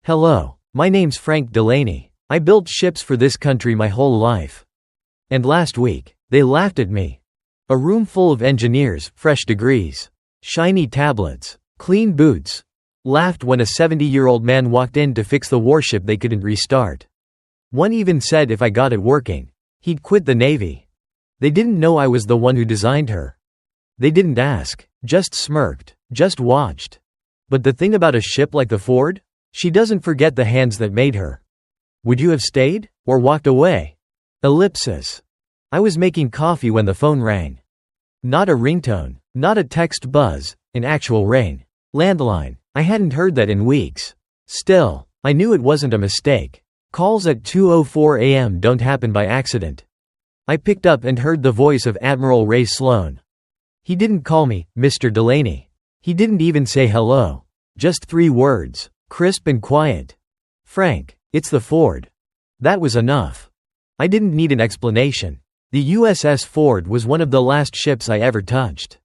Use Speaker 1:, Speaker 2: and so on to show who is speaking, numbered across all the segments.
Speaker 1: Hello, my name's Frank Delaney. I built ships for this country my whole life. And last week, they laughed at me. A room full of engineers, fresh degrees, shiny tablets, clean boots, laughed when a 70-year-old man walked in to fix the warship they couldn't restart. One even said if I got it working, he'd quit the Navy. They didn't know I was the one who designed her. They didn't ask, just smirked, just watched. But the thing about a ship like the Ford? She doesn't forget the hands that made her. Would you have stayed? Or walked away? Ellipsis. I was making coffee when the phone rang. Not a ringtone, not a text buzz, an actual ring. Landline. I hadn't heard that in weeks. Still, I knew it wasn't a mistake. Calls at 2:04 a.m. don't happen by accident. I picked up and heard the voice of Admiral Ray Sloan. He didn't call me, Mr. Delaney. He didn't even say hello. Just 3 words. Crisp and quiet. Frank, it's the Ford. That was enough. I didn't need an explanation. The USS Ford was one of the last ships I ever touched.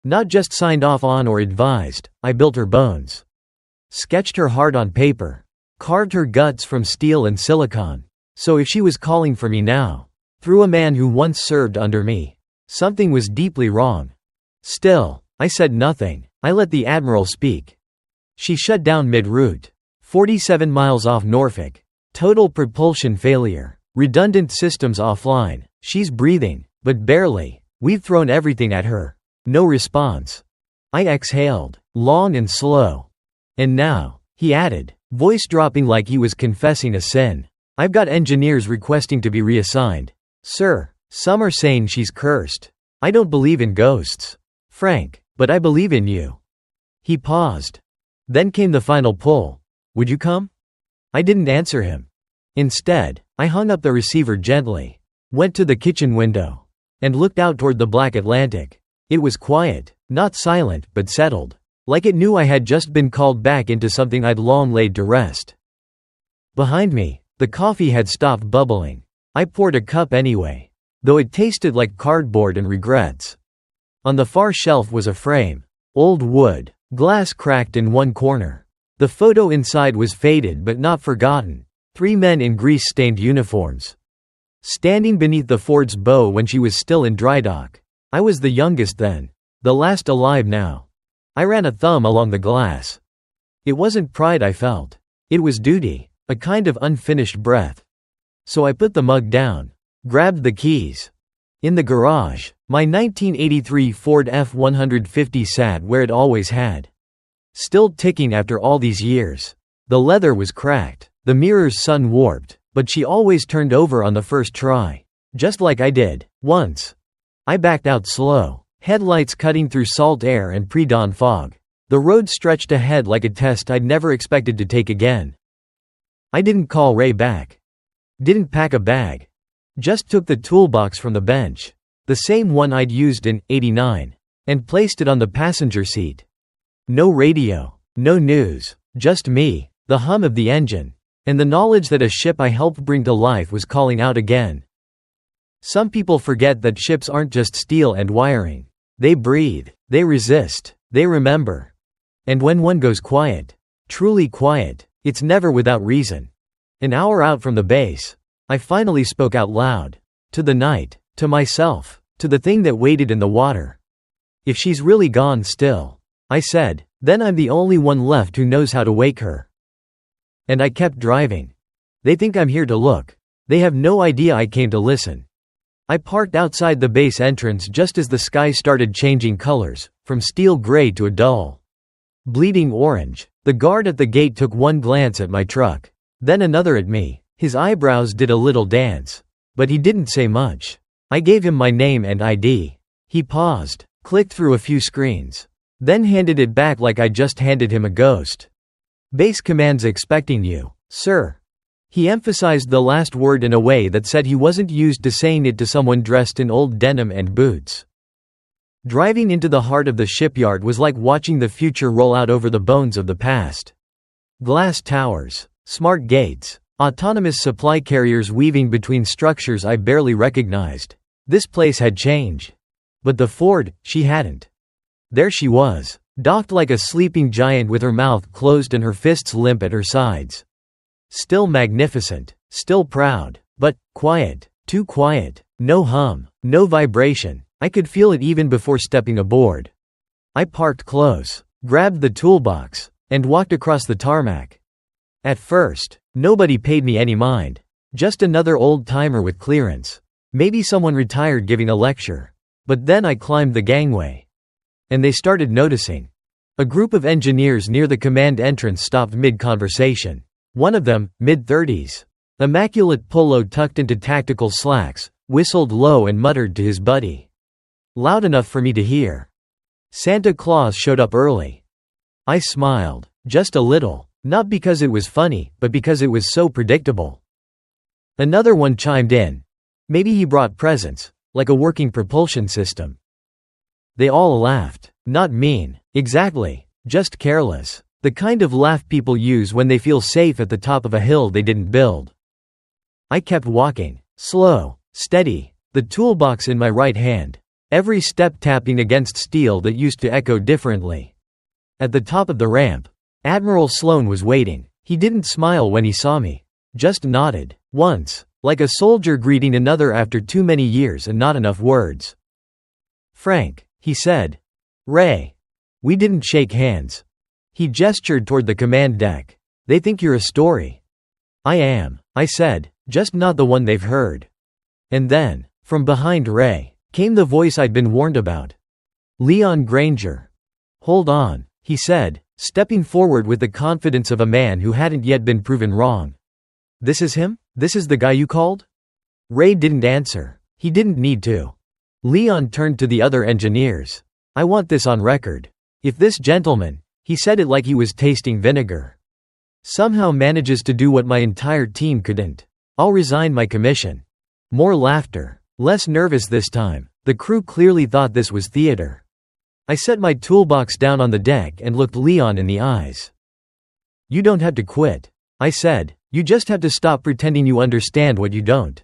Speaker 1: Not just signed off on or advised, I built her bones. Sketched her heart on paper. Carved her guts from steel and silicon. So if she was calling for me now, through a man who once served under me, something was deeply wrong. Still, I said nothing. I let the Admiral speak. She shut down mid-route. 47 miles off Norfolk. Total propulsion failure. Redundant systems offline. She's breathing, but barely. We've thrown everything at her. No response. I exhaled, long and slow. And now, he added, voice dropping like he was confessing a sin. I've got engineers requesting to be reassigned. Sir, some are saying she's cursed. I don't believe in ghosts. Frank, but I believe in you. He paused. Then came the final pull. Would you come? I didn't answer him. Instead, I hung up the receiver gently, went to the kitchen window, and looked out toward the black Atlantic. It was quiet, not silent, but settled, like it knew I had just been called back into something I'd long laid to rest. Behind me, the coffee had stopped bubbling. I poured a cup anyway, though it tasted like cardboard and regrets. On the far shelf was a frame. Old wood. Glass cracked in one corner. The photo inside was faded but not forgotten. 3 men in grease-stained uniforms. Standing beneath the Ford's bow when she was still in dry dock. I was the youngest then. The last alive now. I ran a thumb along the glass. It wasn't pride I felt. It was duty, a kind of unfinished breath. So I put the mug down. Grabbed the keys. In the garage, my 1983 Ford F-150 sat where it always had. Still ticking after all these years. The leather was cracked, the mirrors sun-warped, but she always turned over on the first try. Just like I did, once. I backed out slow, headlights cutting through salt air and pre-dawn fog. The road stretched ahead like a test I'd never expected to take again. I didn't call Ray back. Didn't pack a bag. Just took the toolbox from the bench, the same one I'd used in '89, and placed it on the passenger seat. No radio, no news, just me, the hum of the engine, and the knowledge that a ship I helped bring to life was calling out again. Some people forget that ships aren't just steel and wiring. They breathe, they resist, they remember. And when one goes quiet, truly quiet, it's never without reason. An hour out from the base, I finally spoke out loud. To the night, to myself, to the thing that waited in the water. If she's really gone still, I said, then I'm the only one left who knows how to wake her. And I kept driving. They think I'm here to look. They have no idea I came to listen. I parked outside the base entrance just as the sky started changing colors, from steel gray to a dull bleeding orange. The guard at the gate took one glance at my truck, then another at me. His eyebrows did a little dance. But he didn't say much. I gave him my name and ID. He paused, clicked through a few screens, then handed it back like I just handed him a ghost. Base command's expecting you, sir. He emphasized the last word in a way that said he wasn't used to saying it to someone dressed in old denim and boots. Driving into the heart of the shipyard was like watching the future roll out over the bones of the past. Glass towers, smart gates, autonomous supply carriers weaving between structures I barely recognized. This place had changed. But the Ford, she hadn't. There she was, docked like a sleeping giant with her mouth closed and her fists limp at her sides. Still magnificent, still proud, but quiet, too quiet, no hum, no vibration. I could feel it even before stepping aboard. I parked close, grabbed the toolbox, and walked across the tarmac. At first, nobody paid me any mind. Just another old-timer with clearance. Maybe someone retired giving a lecture. But then I climbed the gangway. And they started noticing. A group of engineers near the command entrance stopped mid-conversation. One of them, mid-30s, immaculate polo tucked into tactical slacks, whistled low and muttered to his buddy. Loud enough for me to hear. Santa Claus showed up early. I smiled, just a little, not because it was funny, but because it was so predictable. Another one chimed in. Maybe he brought presents, like a working propulsion system. They all laughed. Not mean, exactly, just careless. The kind of laugh people use when they feel safe at the top of a hill they didn't build. I kept walking, slow, steady, the toolbox in my right hand, every step tapping against steel that used to echo differently. At the top of the ramp, Admiral Sloan was waiting. He didn't smile when he saw me, just nodded, once, like a soldier greeting another after too many years and not enough words. Frank, he said. Ray. We didn't shake hands. He gestured toward the command deck. They think you're a story. I am, I said, just not the one they've heard. And then, from behind Ray, came the voice I'd been warned about. Leon Granger. Hold on, he said, stepping forward with the confidence of a man who hadn't yet been proven wrong. This is him? This is the guy you called? Ray didn't answer. He didn't need to. Leon turned to the other engineers. I want this on record. If this gentleman, he said it like he was tasting vinegar, somehow manages to do what my entire team couldn't, I'll resign my commission. More laughter. Less nervous this time. The crew clearly thought this was theater. I set my toolbox down on the deck and looked Leon in the eyes. You don't have to quit, I said. You just have to stop pretending you understand what you don't.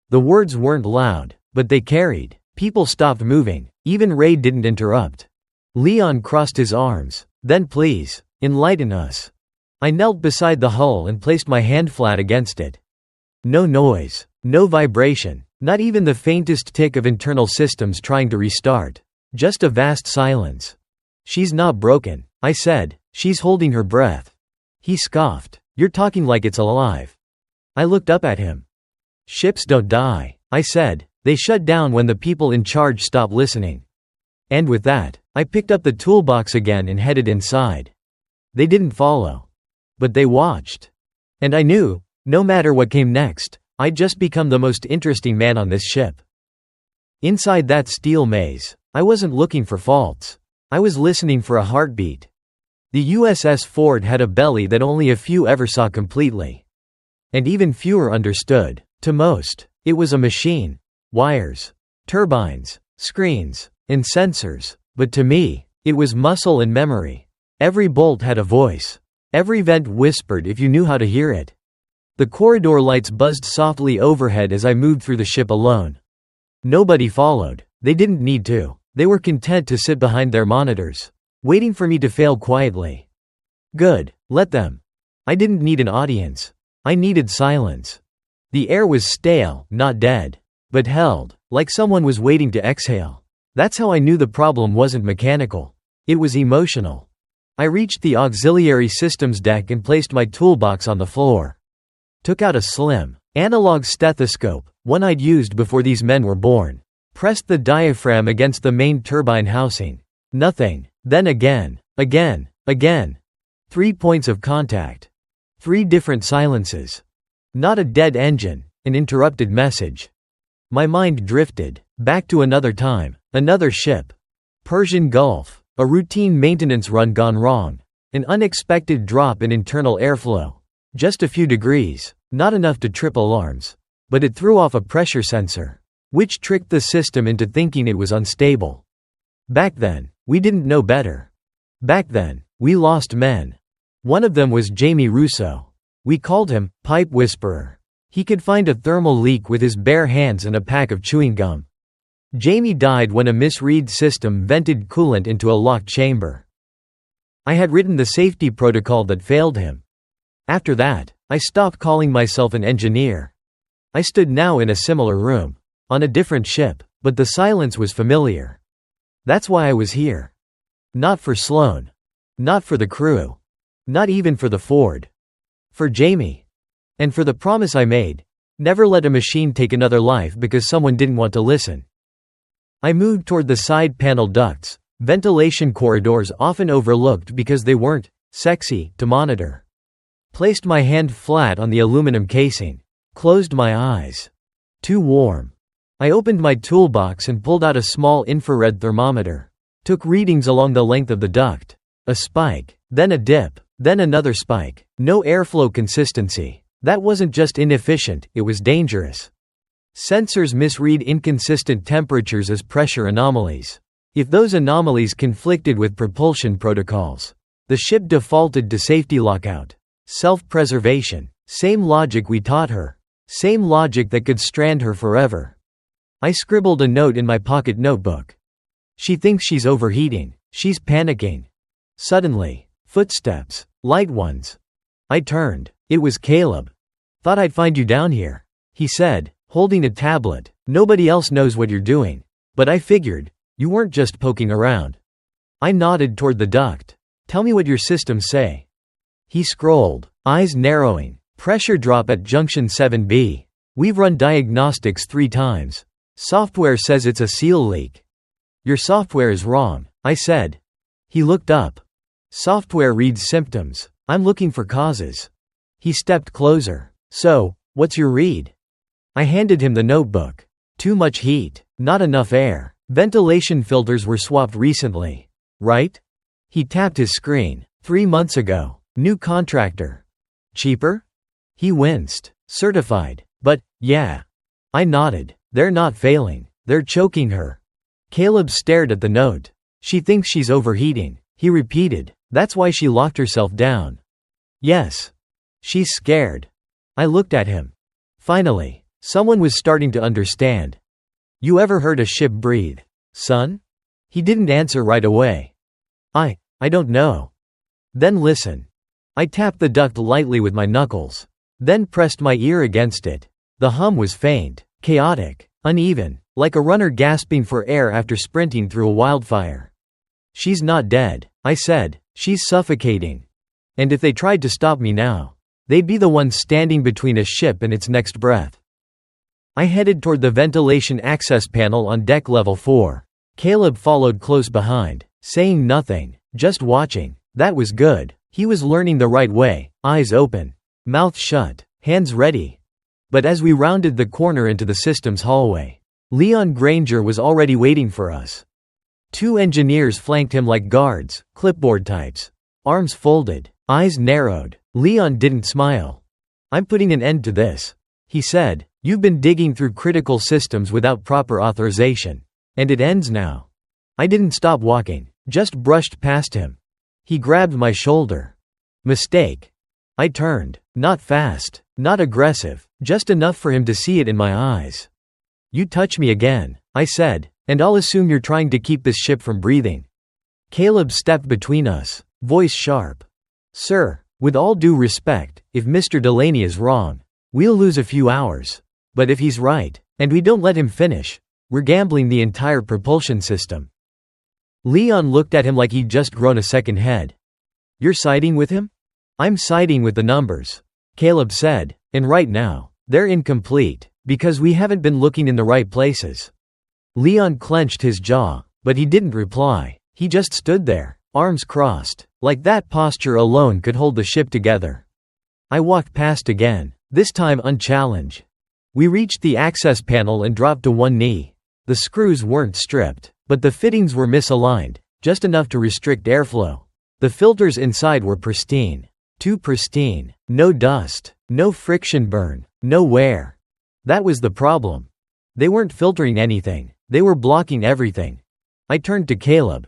Speaker 1: The words weren't loud, but they carried. People stopped moving. Even Ray didn't interrupt. Leon crossed his arms. Then please, enlighten us. I knelt beside the hull and placed my hand flat against it. No noise, no vibration, not even the faintest tick of internal systems trying to restart. Just a vast silence. She's not broken, I said. She's holding her breath. He scoffed. You're talking like it's alive. I looked up at him. Ships don't die, I said. They shut down when the people in charge stop listening. And with that, I picked up the toolbox again and headed inside. They didn't follow. But they watched. And I knew, no matter what came next, I'd just become the most interesting man on this ship. Inside that steel maze, I wasn't looking for faults. I was listening for a heartbeat. The USS Ford had a belly that only a few ever saw completely. And even fewer understood. To most, it was a machine. Wires, turbines, screens, and sensors. But to me, it was muscle and memory. Every bolt had a voice. Every vent whispered if you knew how to hear it. The corridor lights buzzed softly overhead as I moved through the ship alone. Nobody followed. They didn't need to. They were content to sit behind their monitors, waiting for me to fail quietly. Good, let them. I didn't need an audience. I needed silence. The air was stale, not dead, but held, like someone was waiting to exhale. That's how I knew the problem wasn't mechanical. It was emotional. I reached the auxiliary systems deck and placed my toolbox on the floor. Took out a slim, analog stethoscope, one I'd used before these men were born. Pressed the diaphragm against the main turbine housing. Nothing. Then again. 3 points of contact. 3 different silences. Not a dead engine, an interrupted message. My mind drifted, back to another time, another ship. Persian Gulf, a routine maintenance run gone wrong. An unexpected drop in internal airflow. Just a few degrees, not enough to trip alarms. But it threw off a pressure sensor, which tricked the system into thinking it was unstable. Back then, we didn't know better. Back then, we lost men. One of them was Jamie Russo. We called him Pipe Whisperer. He could find a thermal leak with his bare hands and a pack of chewing gum. Jamie died when a misread system vented coolant into a locked chamber. I had written the safety protocol that failed him. After that, I stopped calling myself an engineer. I stood now in a similar room, on a different ship, but the silence was familiar. That's why I was here. Not for Sloan. Not for the crew. Not even for the Ford. For Jamie. And for the promise I made: never let a machine take another life because someone didn't want to listen. I moved toward the side panel ducts, ventilation corridors often overlooked because they weren't sexy to monitor. Placed my hand flat on the aluminum casing. Closed my eyes. Too warm. I opened my toolbox and pulled out a small infrared thermometer. Took readings along the length of the duct. A spike, then a dip, then another spike. No airflow consistency. That wasn't just inefficient, it was dangerous. Sensors misread inconsistent temperatures as pressure anomalies. If those anomalies conflicted with propulsion protocols, the ship defaulted to safety lockout. Self-preservation. Same logic we taught her. Same logic that could strand her forever. I scribbled a note in my pocket notebook. She thinks she's overheating. She's panicking. Suddenly, footsteps. Light ones. I turned. It was Caleb. Thought I'd find you down here, he said, holding a tablet. Nobody else knows what you're doing. But I figured, you weren't just poking around. I nodded toward the duct. Tell me what your systems say. He scrolled, eyes narrowing. Pressure drop at junction 7B. We've run diagnostics 3 times. Software says it's a seal leak. Your software is wrong, I said. He looked up. Software reads symptoms. I'm looking for causes. He stepped closer. So, what's your read? I handed him the notebook. Too much heat. Not enough air. Ventilation filters were swapped recently. Right? He tapped his screen. 3 months ago. New contractor. Cheaper? He winced. Certified. But, yeah. I nodded. They're not failing. They're choking her. Caleb stared at the note. She thinks she's overheating. He repeated. That's why she locked herself down. Yes. She's scared. I looked at him. Finally, someone was starting to understand. You ever heard a ship breathe, son? He didn't answer right away. I don't know. Then listen. I tapped the duct lightly with my knuckles. Then pressed my ear against it. The hum was faint, chaotic, uneven, like a runner gasping for air after sprinting through a wildfire. She's not dead, I said. She's suffocating. And if they tried to stop me now, they'd be the ones standing between a ship and its next breath. I headed toward the ventilation access panel on deck level 4. Caleb followed close behind, saying nothing, just watching. That was good. He was learning the right way, eyes open. Mouth shut, hands ready. But as we rounded the corner into the systems hallway, Leon Granger was already waiting for us. 2 engineers flanked him like guards, clipboard types. Arms folded, eyes narrowed. Leon didn't smile. I'm putting an end to this, he said. You've been digging through critical systems without proper authorization. And it ends now. I didn't stop walking, just brushed past him. He grabbed my shoulder. Mistake. I turned. Not fast, not aggressive, just enough for him to see it in my eyes. You touch me again, I said, and I'll assume you're trying to keep this ship from breathing. Caleb stepped between us, voice sharp. Sir, with all due respect, if Mr. Delaney is wrong, we'll lose a few hours. But if he's right, and we don't let him finish, we're gambling the entire propulsion system. Leon looked at him like he'd just grown a second head. You're siding with him? I'm siding with the numbers, Caleb said, and right now, they're incomplete, because we haven't been looking in the right places. Leon clenched his jaw, but he didn't reply. He just stood there, arms crossed, like that posture alone could hold the ship together. I walked past again, this time unchallenged. We reached the access panel and dropped to one knee. The screws weren't stripped, but the fittings were misaligned, just enough to restrict airflow. The filters inside were pristine. Too pristine. No dust, no friction burn, no wear. That was the problem. They weren't filtering anything, they were blocking everything. I turned to Caleb.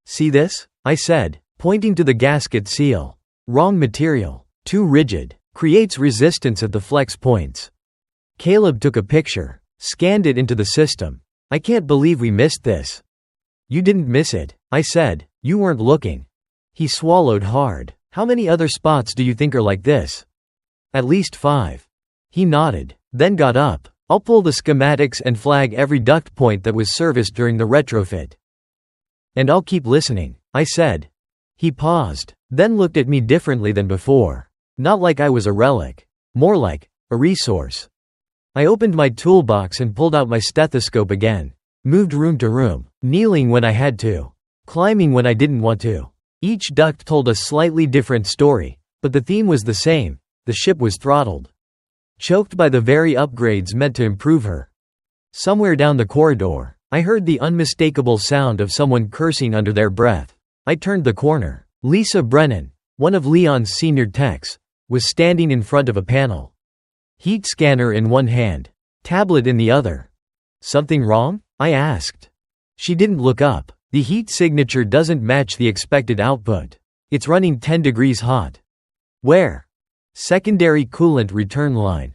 Speaker 1: See this? I said, pointing to the gasket seal. Wrong material. Too rigid. Creates resistance at the flex points. Caleb took a picture, scanned it into the system. I can't believe we missed this. You didn't miss it, I said. You weren't looking. He swallowed hard. "How many other spots do you think are like this?" "At least 5. He nodded, then got up. "I'll pull the schematics and flag every duct point that was serviced during the retrofit. And I'll keep listening," I said. He paused, then looked at me differently than before. Not like I was a relic. More like a resource. I opened my toolbox and pulled out my stethoscope again. Moved room to room, kneeling when I had to, climbing when I didn't want to. Each duct told a slightly different story, but the theme was the same: the ship was throttled. Choked by the very upgrades meant to improve her. Somewhere down the corridor, I heard the unmistakable sound of someone cursing under their breath. I turned the corner. Lisa Brennan, one of Leon's senior techs, was standing in front of a panel. Heat scanner in one hand, tablet in the other. "Something wrong?" I asked. She didn't look up. "The heat signature doesn't match the expected output. It's running 10 degrees hot." "Where?" "Secondary coolant return line."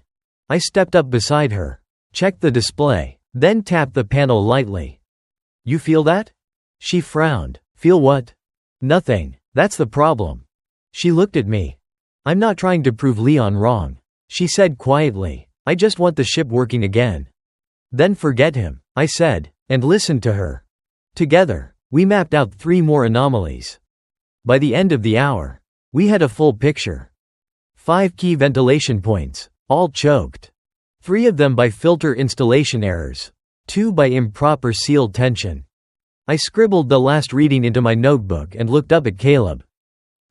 Speaker 1: I stepped up beside her, checked the display, then tapped the panel lightly. "You feel that?" She frowned. "Feel what?" "Nothing. That's the problem." She looked at me. "I'm not trying to prove Leon wrong," she said quietly. "I just want the ship working again." "Then forget him," I said, and listened to her. Together, we mapped out 3 more anomalies. By the end of the hour, we had a full picture. 5 key ventilation points, all choked. 3 of them by filter installation errors. 2 by improper seal tension. I scribbled the last reading into my notebook and looked up at Caleb,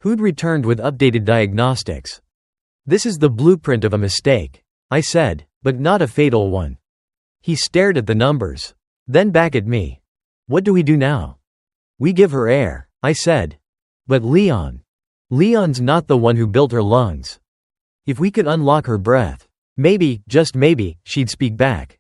Speaker 1: who'd returned with updated diagnostics. "This is the blueprint of a mistake," I said, "but not a fatal one." He stared at the numbers, then back at me. "What do we do now?" "We give her air," I said. "But Leon's not the one who built her lungs. If we could unlock her breath, maybe, just maybe, she'd speak back."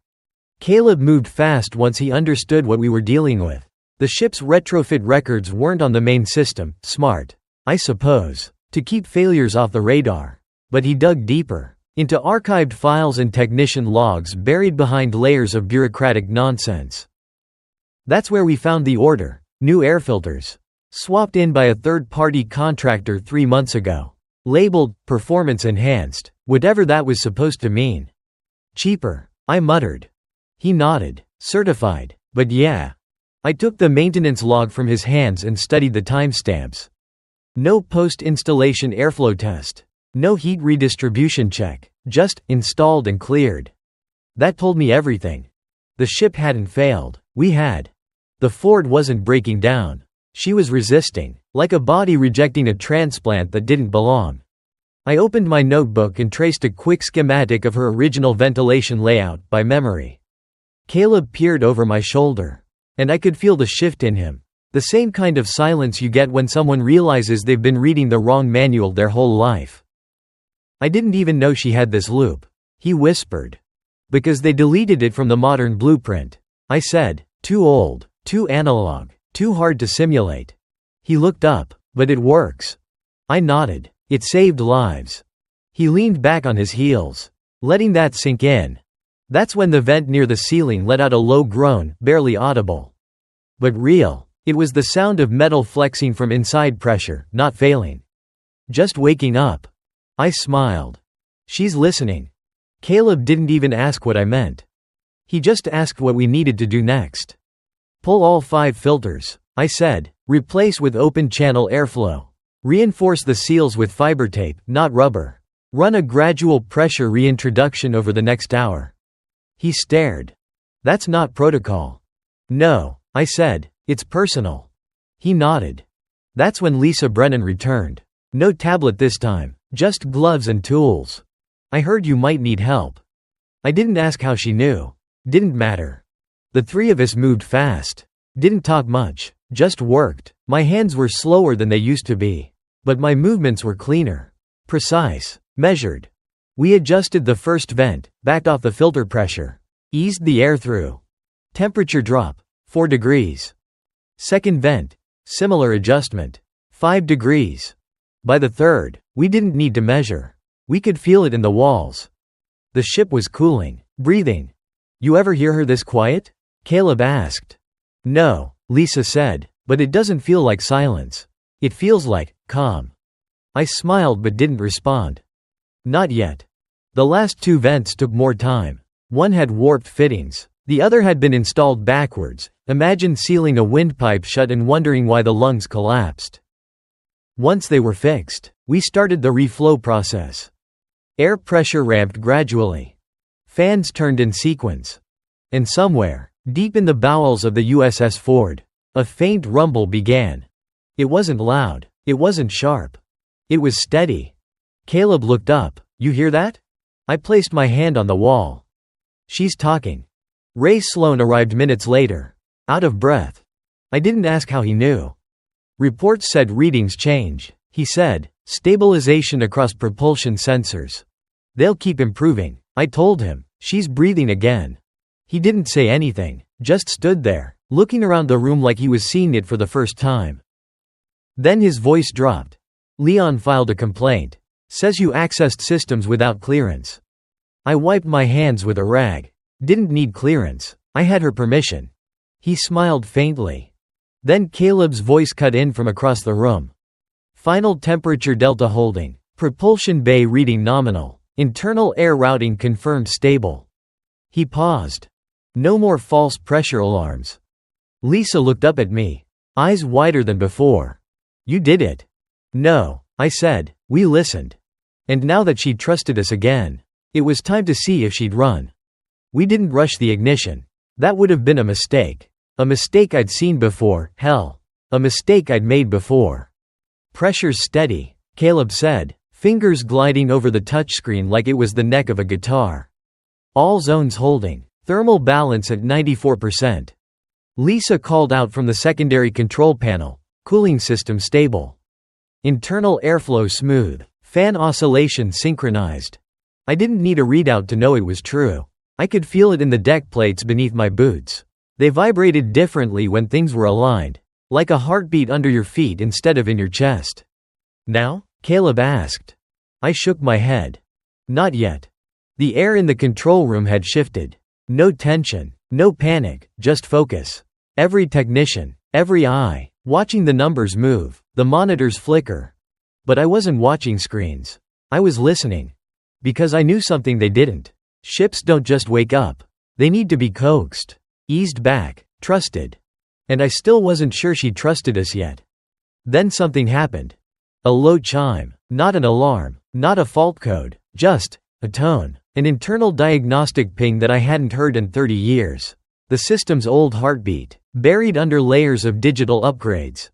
Speaker 1: Caleb moved fast once he understood what we were dealing with. The ship's retrofit records weren't on the main system. Smart, I suppose, to keep failures off the radar. But he dug deeper, into archived files and technician logs buried behind layers of bureaucratic nonsense. That's where we found the order: new air filters, swapped in by a third-party contractor 3 months ago. Labeled, performance enhanced, whatever that was supposed to mean. "Cheaper," I muttered. He nodded. "Certified, but yeah." I took the maintenance log from his hands and studied the timestamps. No post-installation airflow test. No heat redistribution check. Just, installed and cleared. That told me everything. The ship hadn't failed. We had. The Ford wasn't breaking down. She was resisting, like a body rejecting a transplant that didn't belong. I opened my notebook and traced a quick schematic of her original ventilation layout, by memory. Caleb peered over my shoulder. And I could feel the shift in him. The same kind of silence you get when someone realizes they've been reading the wrong manual their whole life. "I didn't even know she had this loop," he whispered. "Because they deleted it from the modern blueprint," I said. "Too old, too analog, too hard to simulate." He looked up. "But it works." I nodded. "It saved lives." He leaned back on his heels, letting that sink in. That's when the vent near the ceiling let out a low groan, barely audible. But real. It was the sound of metal flexing from inside pressure, not failing. Just waking up. I smiled. She's listening. Caleb didn't even ask what I meant. He just asked what we needed to do next. "Pull all 5 filters," I said. "Replace with open channel airflow. Reinforce the seals with fiber tape, not rubber. Run a gradual pressure reintroduction over the next hour." He stared. "That's not protocol." "No," I said. "It's personal." He nodded. That's when Lisa Brennan returned. No tablet this time, just gloves and tools. "I heard you might need help." I didn't ask how she knew. Didn't matter. The 3 of us moved fast. Didn't talk much, just worked. My hands were slower than they used to be. But my movements were cleaner. Precise. Measured. We adjusted the first vent, backed off the filter pressure. Eased the air through. Temperature drop, 4 degrees. Second vent. Similar adjustment. 5 degrees. By the third, we didn't need to measure. We could feel it in the walls. The ship was cooling, breathing. "You ever hear her this quiet?" Caleb asked. "No," Lisa said, "but it doesn't feel like silence. It feels like calm. I smiled but didn't respond. Not yet. The last 2 vents took more time. One had warped fittings. The other had been installed backwards. Imagine sealing a windpipe shut and wondering why the lungs collapsed. Once they were fixed, we started the reflow process. Air pressure ramped gradually. Fans turned in sequence. And somewhere, deep in the bowels of the USS Ford, a faint rumble began. It wasn't loud. It wasn't sharp. It was steady. Caleb looked up. You hear that? I placed my hand on the wall. She's talking. Ray Sloan arrived minutes later. Out of breath. I didn't ask how he knew. Reports said readings change. He said, stabilization across propulsion sensors. They'll keep improving. I told him, she's breathing again. He didn't say anything, just stood there, looking around the room like he was seeing it for the first time. Then his voice dropped. Leon filed a complaint. Says you accessed systems without clearance. I wiped my hands with a rag. Didn't need clearance. I had her permission. He smiled faintly. Then Caleb's voice cut in from across the room. Final temperature delta holding. Propulsion bay reading nominal. Internal air routing confirmed stable. He paused. No more false pressure alarms. Lisa looked up at me. Eyes wider than before. You did it. No, I said. We listened. And now that she'd trusted us again, it was time to see if she'd run. We didn't rush the ignition. That would have been a mistake. A mistake I'd seen before, hell. A mistake I'd made before. Pressure's steady, Caleb said, fingers gliding over the touchscreen like it was the neck of a guitar. All zones holding. Thermal balance at 94%. Lisa called out from the secondary control panel. Cooling system stable. Internal airflow smooth. Fan oscillation synchronized. I didn't need a readout to know it was true. I could feel it in the deck plates beneath my boots. They vibrated differently when things were aligned. Like a heartbeat under your feet instead of in your chest. Now? Caleb asked. I shook my head. Not yet. The air in the control room had shifted. No tension, no panic, just focus. Every technician, every eye, watching the numbers move, the monitors flicker. But I wasn't watching screens. I was listening. Because I knew something they didn't. Ships don't just wake up. They need to be coaxed, eased back, trusted. And I still wasn't sure she trusted us yet. Then something happened. A low chime, not an alarm, not a fault code, just a tone, an internal diagnostic ping that I hadn't heard in 30 years. The system's old heartbeat, buried under layers of digital upgrades.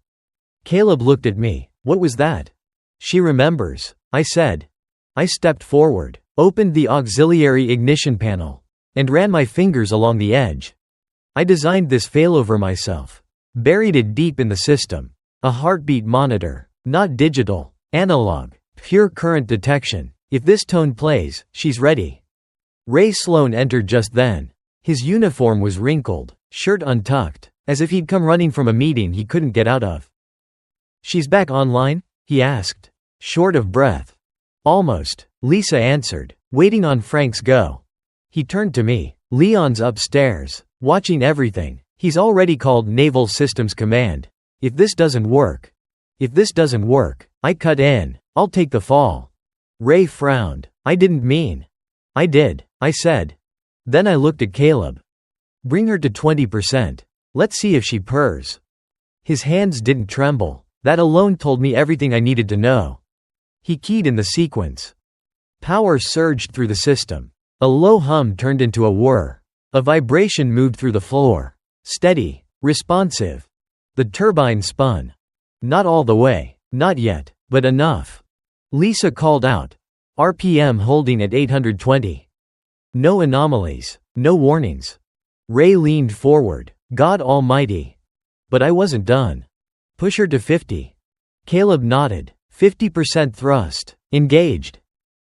Speaker 1: Caleb looked at me. What was that? She remembers, I said. I stepped forward, opened the auxiliary ignition panel, and ran my fingers along the edge. I designed this failover myself. Buried it deep in the system. A heartbeat monitor. Not digital. Analog. Pure current detection. If this tone plays, she's ready. Ray Sloan entered just then. His uniform was wrinkled, shirt untucked, as if he'd come running from a meeting he couldn't get out of. She's back online? He asked. Short of breath. Almost, Lisa answered, waiting on Frank's go. He turned to me. Leon's upstairs, watching everything. He's already called Naval Systems Command. If this doesn't work, I cut in. I'll take the fall. Ray frowned. I didn't mean. I did, I said. Then I looked at Caleb. Bring her to 20%. Let's see if she purrs. His hands didn't tremble. That alone told me everything I needed to know. He keyed in the sequence. Power surged through the system. A low hum turned into a whir. A vibration moved through the floor. Steady, responsive. The turbine spun. Not all the way, not yet, but enough. Lisa called out. RPM holding at 820. No anomalies, no warnings. Ray leaned forward. God almighty. But I wasn't done. Push her to 50. Caleb nodded. 50% thrust. Engaged.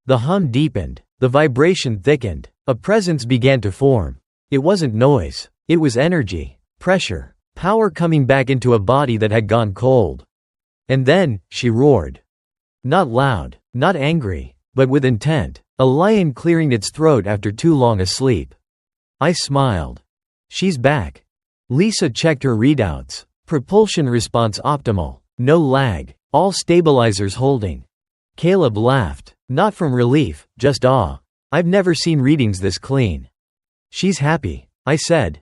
Speaker 1: The hum deepened. The vibration thickened. A presence began to form. It wasn't noise. It was energy. Pressure. Power coming back into a body that had gone cold. And then, she roared. Not loud, not angry, but with intent. A lion clearing its throat after too long a sleep. I smiled. She's back. Lisa checked her readouts. Propulsion response optimal. No lag. All stabilizers holding. Caleb laughed. Not from relief, just awe. I've never seen readings this clean. She's happy, I said.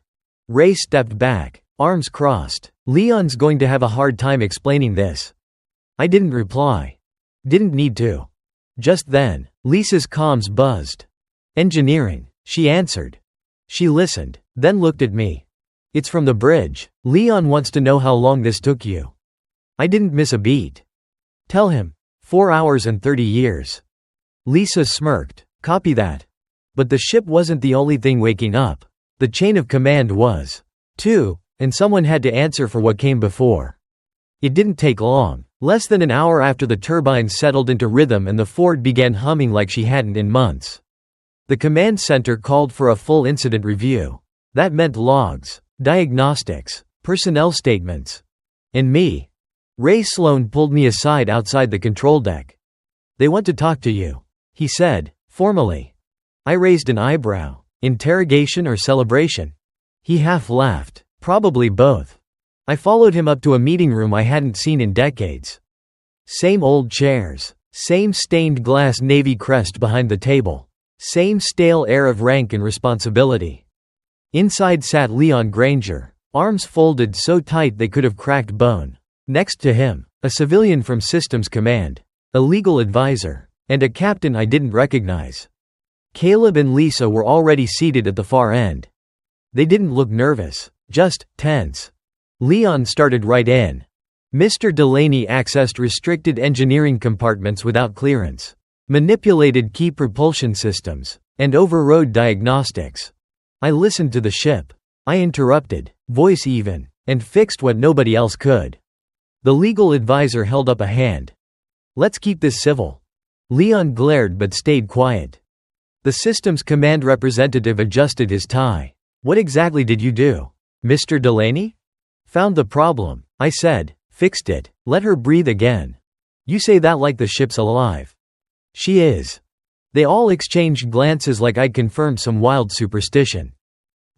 Speaker 1: Ray stepped back, arms crossed. Leon's going to have a hard time explaining this. I didn't reply. Didn't need to. Just then, Lisa's comms buzzed. Engineering, she answered. She listened, then looked at me. It's from the bridge. Leon wants to know how long this took you. I didn't miss a beat. Tell him. 4 hours and 30 years. Lisa smirked. Copy that. But the ship wasn't the only thing waking up. The chain of command was, too, and someone had to answer for what came before. It didn't take long. Less than an hour after the turbines settled into rhythm and the Ford began humming like she hadn't in months. The command center called for a full incident review. That meant logs, diagnostics, personnel statements. And me. Ray Sloan pulled me aside outside the control deck. They want to talk to you, he said, formally. I raised an eyebrow. Interrogation or celebration? He half laughed. Probably both. I followed him up to a meeting room I hadn't seen in decades. Same old chairs. Same stained glass navy crest behind the table. Same stale air of rank and responsibility. Inside sat Leon Granger, arms folded so tight they could have cracked bone. Next to him, a civilian from Systems Command, a legal advisor, and a captain I didn't recognize. Caleb and Lisa were already seated at the far end. They didn't look nervous, just tense. Leon started right in. Mr. Delaney accessed restricted engineering compartments without clearance, manipulated key propulsion systems, and overrode diagnostics. I listened to the ship. I interrupted, voice even, and fixed what nobody else could. The legal advisor held up a hand. Let's keep this civil. Leon glared but stayed quiet. The Systems Command representative adjusted his tie. What exactly did you do, Mr. Delaney? Found the problem, I said. Fixed it. Let her breathe again. You say that like the ship's alive. She is. They all exchanged glances like I'd confirmed some wild superstition.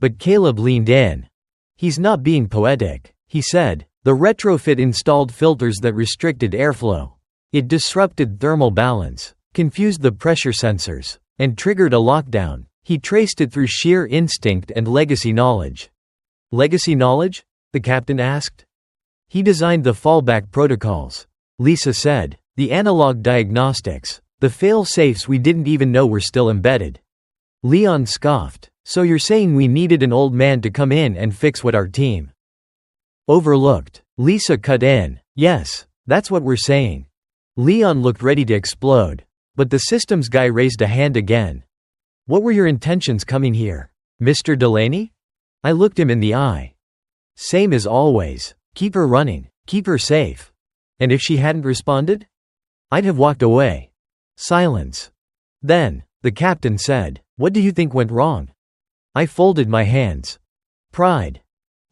Speaker 1: But Caleb leaned in. He's not being poetic, he said. The retrofit installed filters that restricted airflow. It disrupted thermal balance, confused the pressure sensors, and triggered a lockdown. He traced it through sheer instinct and legacy knowledge. Legacy knowledge? The captain asked. He designed the fallback protocols, Lisa said, the analog diagnostics, the fail-safes we didn't even know were still embedded. Leon scoffed. So you're saying we needed an old man to come in and fix what our team overlooked? Lisa cut in. Yes, that's what we're saying. Leon looked ready to explode. But the systems guy raised a hand again. What were your intentions coming here, Mr. Delaney? I looked him in the eye. Same as always. Keep her running. Keep her safe. And if she hadn't responded? I'd have walked away. Silence. Then, the captain said, "What do you think went wrong?" I folded my hands. Pride.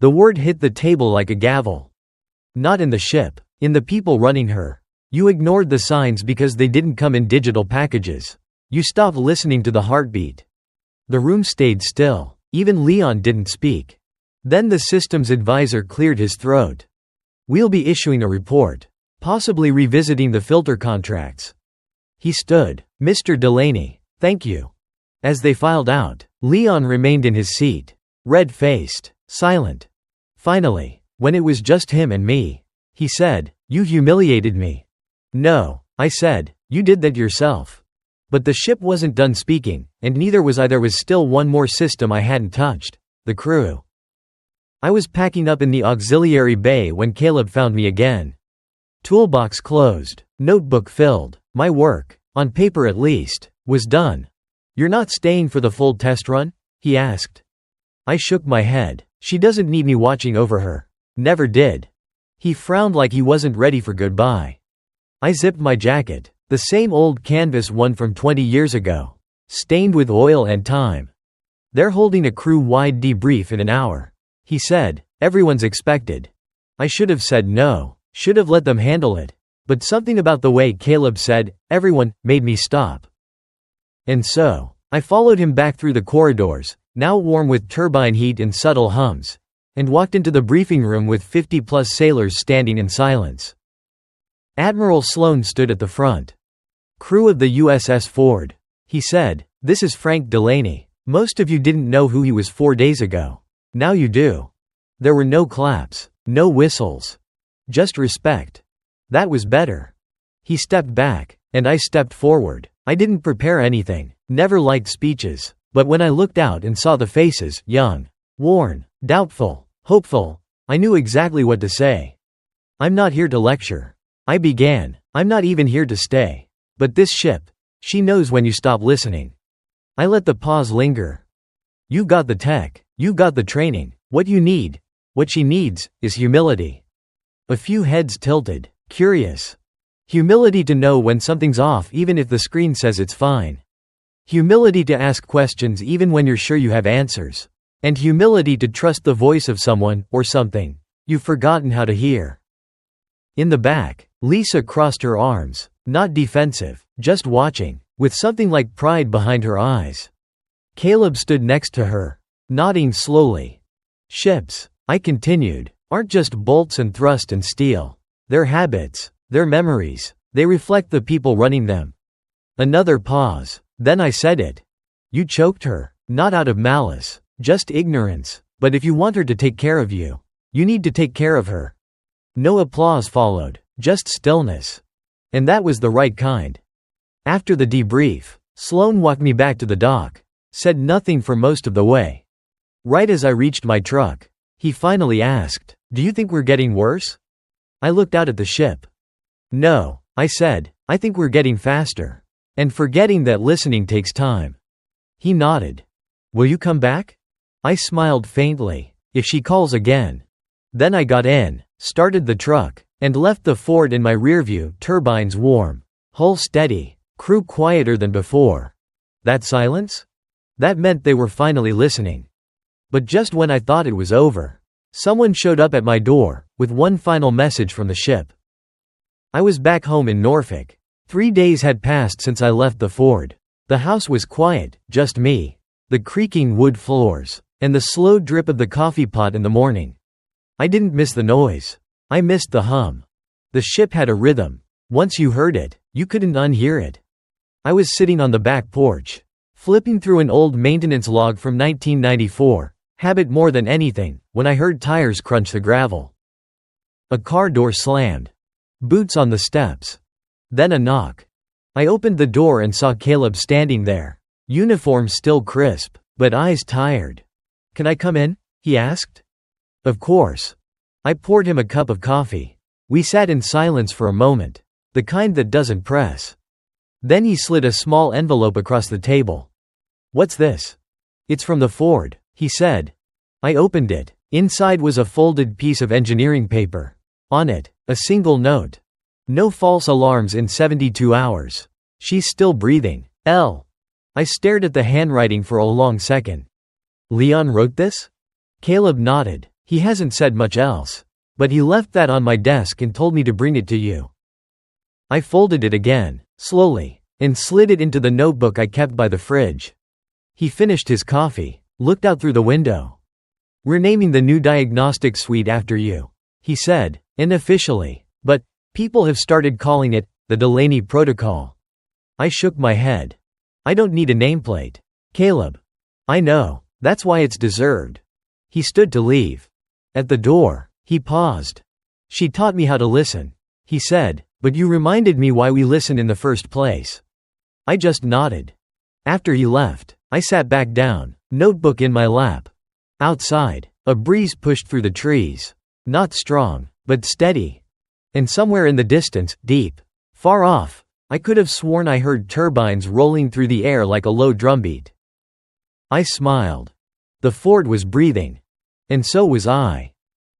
Speaker 1: The word hit the table like a gavel. Not in the ship. In the people running her. You ignored the signs because they didn't come in digital packages. You stopped listening to the heartbeat. The room stayed still. Even Leon didn't speak. Then the systems advisor cleared his throat. We'll be issuing a report. Possibly revisiting the filter contracts. He stood. Mr. Delaney, thank you. As they filed out, Leon remained in his seat. Red-faced. Silent. Finally, when it was just him and me, he said, "You humiliated me." "No," I said, "you did that yourself." But the ship wasn't done speaking, and neither was I. There was still one more system I hadn't touched. The crew. I was packing up in the auxiliary bay when Caleb found me again. Toolbox closed. Notebook filled. My work, on paper at least, was done. "You're not staying for the full test run?" he asked. I shook my head. She doesn't need me watching over her. Never did. He frowned like he wasn't ready for goodbye. I zipped my jacket. The same old canvas one from 20 years ago. Stained with oil and time. "They're holding a crew-wide debrief in an hour," he said. "Everyone's expected." I should have said no. Should have let them handle it. But something about the way Caleb said, "everyone," made me stop. And so, I followed him back through the corridors, now warm with turbine heat and subtle hums, and walked into the briefing room with 50-plus sailors standing in silence. Admiral Sloan stood at the front. "Crew of the USS Ford," he said. "This is Frank Delaney. Most of you didn't know who he was 4 days ago. Now you do." There were no claps, no whistles. Just respect. That was better. He stepped back, and I stepped forward. I didn't prepare anything, never liked speeches, but when I looked out and saw the faces, young, worn, doubtful, hopeful, I knew exactly what to say. "I'm not here to lecture," I began. "I'm not even here to stay. But this ship, she knows when you stop listening." I let the pause linger. "You got the tech, you got the training. What you need, what she needs, is humility." A few heads tilted, curious. Humility to know when something's off even if the screen says it's fine. Humility to ask questions even when you're sure you have answers. And humility to trust the voice of someone, or something, you've forgotten how to hear. In the back, Lisa crossed her arms, not defensive, just watching, with something like pride behind her eyes. Caleb stood next to her, nodding slowly. "Ships," I continued, "aren't just bolts and thrust and steel. They're habits, they're memories, they reflect the people running them." Another pause, then I said it. "You choked her, not out of malice, just ignorance, but if you want her to take care of you, you need to take care of her." No applause followed, just stillness. And that was the right kind. After the debrief, Sloan walked me back to the dock, said nothing for most of the way. Right as I reached my truck, he finally asked, "Do you think we're getting worse?" I looked out at the ship. "No," I said, "I think we're getting faster. And forgetting that listening takes time." He nodded. "Will you come back?" I smiled faintly. "If she calls again." Then I got in, started the truck, and left the Ford in my rearview, turbines warm, hull steady, crew quieter than before. That silence? That meant they were finally listening. But just when I thought it was over, someone showed up at my door, with one final message from the ship. I was back home in Norfolk. 3 days had passed since I left the Ford. The house was quiet, just me, the creaking wood floors, and the slow drip of the coffee pot in the morning. I didn't miss the noise. I missed the hum. The ship had a rhythm. Once you heard it, you couldn't unhear it. I was sitting on the back porch, flipping through an old maintenance log from 1994, habit more than anything, when I heard tires crunch the gravel. A car door slammed. Boots on the steps. Then a knock. I opened the door and saw Caleb standing there, uniform still crisp, but eyes tired. "Can I come in?" he asked. Of course. I poured him a cup of coffee. We sat in silence for a moment, the kind that doesn't press. Then he slid a small envelope across the table. "What's this?" "It's from the Ford," he said. I opened it. Inside was a folded piece of engineering paper. On it, a single note. "No false alarms in 72 hours. She's still breathing. L." I stared at the handwriting for a long second. "Leon wrote this?" Caleb nodded. "He hasn't said much else. But he left that on my desk and told me to bring it to you." I folded it again, slowly, and slid it into the notebook I kept by the fridge. He finished his coffee, looked out through the window. "We're naming the new diagnostic suite after you," he said, unofficially, but people have started calling it the Delaney Protocol. I shook my head. "I don't need a nameplate, Caleb." "I know, that's why it's deserved." He stood to leave. At the door, he paused. "She taught me how to listen," he said, "but you reminded me why we listen in the first place." I just nodded. After he left, I sat back down, notebook in my lap. Outside, a breeze pushed through the trees. Not strong, but steady. And somewhere in the distance, deep, far off, I could have sworn I heard turbines rolling through the air like a low drumbeat. I smiled. The Ford was breathing. And so was I.